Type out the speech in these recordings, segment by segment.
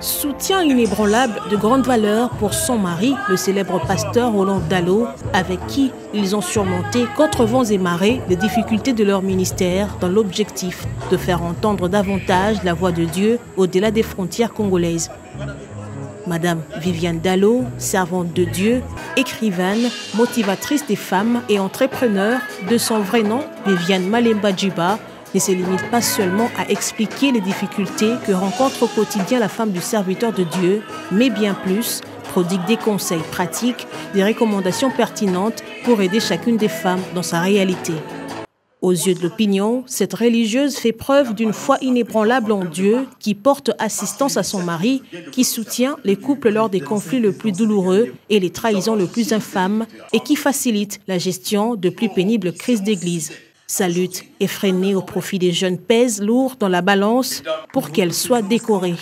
Soutien inébranlable de grande valeur pour son mari, le célèbre pasteur Roland Dallot, avec qui ils ont surmonté contre vents et marées les difficultés de leur ministère dans l'objectif de faire entendre davantage la voix de Dieu au-delà des frontières congolaises. Madame Viviane Dallot, servante de Dieu, écrivaine, motivatrice des femmes et entrepreneur, de son vrai nom, Viviane Malemba Djiba, ne se limite pas seulement à expliquer les difficultés que rencontre au quotidien la femme du serviteur de Dieu, mais bien plus, prodigue des conseils pratiques, des recommandations pertinentes pour aider chacune des femmes dans sa réalité. Aux yeux de l'opinion, cette religieuse fait preuve d'une foi inébranlable en Dieu qui porte assistance à son mari, qui soutient les couples lors des conflits les plus douloureux et les trahisons les plus infâmes et qui facilite la gestion de plus pénibles crises d'église. Sa lutte effrénée au profit des jeunes pèse lourd dans la balance pour qu'elle soit décorée.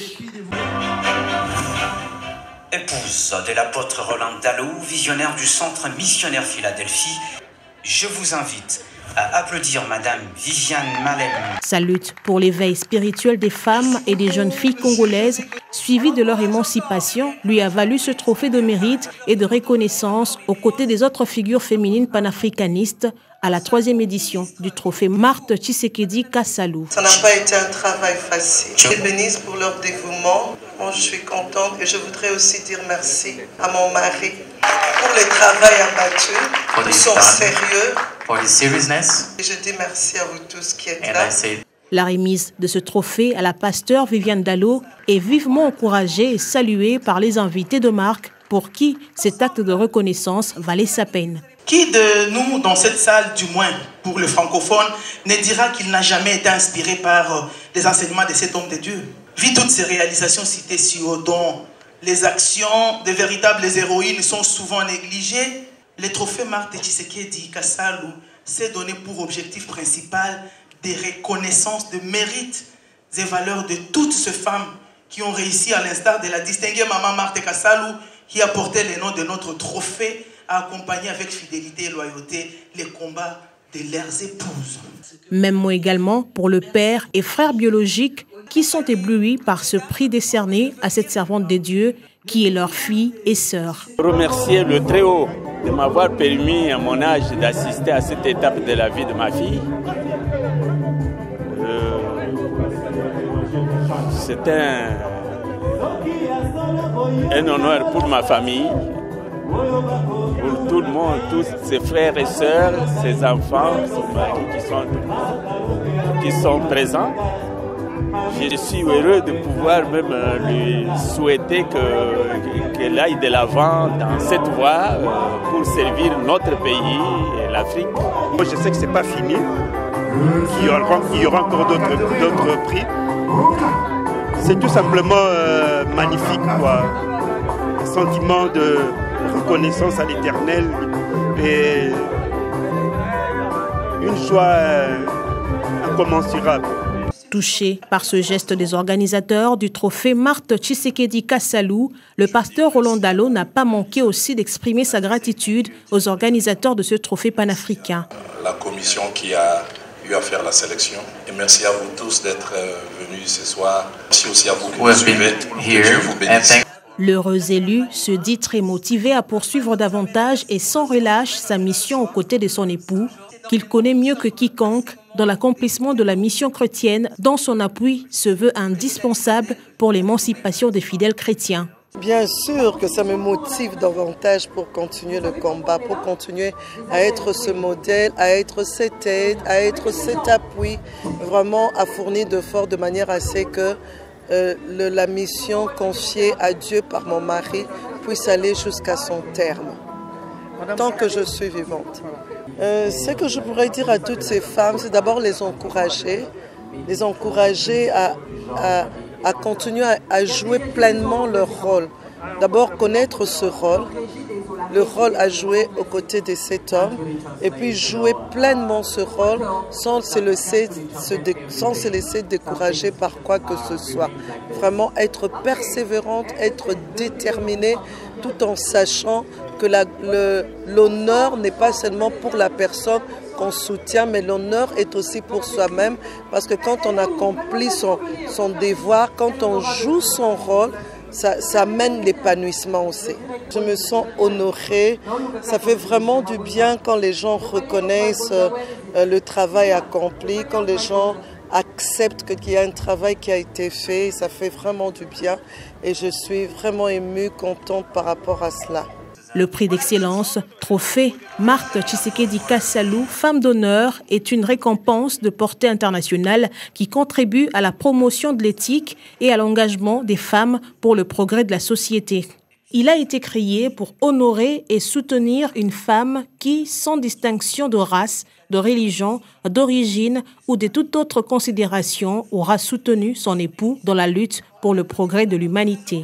Épouse de l'apôtre Roland Dallot, visionnaire du Centre missionnaire Philadelphie, je vous invite à applaudir Madame Viviane Malemba. Sa lutte pour l'éveil spirituel des femmes et des jeunes filles congolaises, suivie de leur émancipation, lui a valu ce trophée de mérite et de reconnaissance aux côtés des autres figures féminines panafricanistes à la 3e édition du trophée Marthe Tshisekedi Kassalou. Ça n'a pas été un travail facile. Je les bénisse pour leur dévouement. Moi, je suis contente et je voudrais aussi dire merci à mon mari pour le travail abattu, pour son sérieux. Et je dis merci à vous tous qui êtes là. La remise de ce trophée à la pasteure Viviane Dallot est vivement encouragée et saluée par les invités de marque pour qui cet acte de reconnaissance valait sa peine. Qui de nous, dans cette salle, du moins pour le francophone, ne dira qu'il n'a jamais été inspiré par les enseignements de cet homme de Dieu? Vu toutes ces réalisations citées si haut, dont les actions de véritables héroïnes sont souvent négligées, le trophée Marthe Tshisekedi Kassalou s'est donné pour objectif principal des reconnaissances de mérite et valeurs de toutes ces femmes qui ont réussi, à l'instar de la distinguée maman Marthe Kassalou, qui a porté le nom de notre trophée, à accompagner avec fidélité et loyauté les combats de leurs épouses. Même mot également pour le père et frère biologique qui sont éblouis par ce prix décerné à cette servante de Dieu qui est leur fille et sœur. Remercier le Très-Haut de m'avoir permis à mon âge d'assister à cette étape de la vie de ma fille. C'est un honneur pour ma famille, pour tout le monde, tous ses frères et sœurs, ses enfants, son mari qui sont présents. Je suis heureux de pouvoir même lui souhaiter qu'elle aille de l'avant dans cette voie pour servir notre pays et l'Afrique. Moi, je sais que ce n'est pas fini, qu'il y aura encore d'autres prix. C'est tout simplement magnifique, quoi. Un sentiment de reconnaissance à l'Éternel et une joie incommensurable. Touché par ce geste des organisateurs du trophée Marthe Tshisekedi Kassalou, le pasteur Roland Dallot n'a pas manqué aussi d'exprimer sa gratitude aux organisateurs de ce trophée panafricain. La commission qui a eu à faire la sélection. Et merci à vous tous d'être venus ce soir. Merci aussi à vous qui nous suivez. Que Dieu vous bénisse. L'heureux élu se dit très motivé à poursuivre davantage et sans relâche sa mission aux côtés de son époux, qu'il connaît mieux que quiconque dans l'accomplissement de la mission chrétienne dont son appui se veut indispensable pour l'émancipation des fidèles chrétiens. Bien sûr que ça me motive davantage pour continuer le combat, pour continuer à être ce modèle, à être cette aide, à être cet appui, vraiment à fournir d'efforts de manière à ce que la mission confiée à Dieu par mon mari puisse aller jusqu'à son terme, tant que je suis vivante. Ce que je pourrais dire à toutes ces femmes, c'est d'abord les encourager à continuer à jouer pleinement leur rôle. D'abord connaître ce rôle, le rôle à jouer aux côtés de cet homme, et puis jouer pleinement ce rôle sans se laisser décourager par quoi que ce soit. Vraiment être persévérante, être déterminée, tout en sachant que l'honneur n'est pas seulement pour la personne qu'on soutient, mais l'honneur est aussi pour soi-même, parce que quand on accomplit son devoir, quand on joue son rôle, ça mène l'épanouissement aussi. Je me sens honorée, ça fait vraiment du bien quand les gens reconnaissent le travail accompli, quand les gens acceptent qu'il y a un travail qui a été fait, ça fait vraiment du bien et je suis vraiment émue, contente par rapport à cela. Le prix d'excellence, trophée Marthe Tshisekedi Kassalou, femme d'honneur, est une récompense de portée internationale qui contribue à la promotion de l'éthique et à l'engagement des femmes pour le progrès de la société. Il a été créé pour honorer et soutenir une femme qui, sans distinction de race, de religion, d'origine ou de toute autre considération, aura soutenu son époux dans la lutte pour le progrès de l'humanité.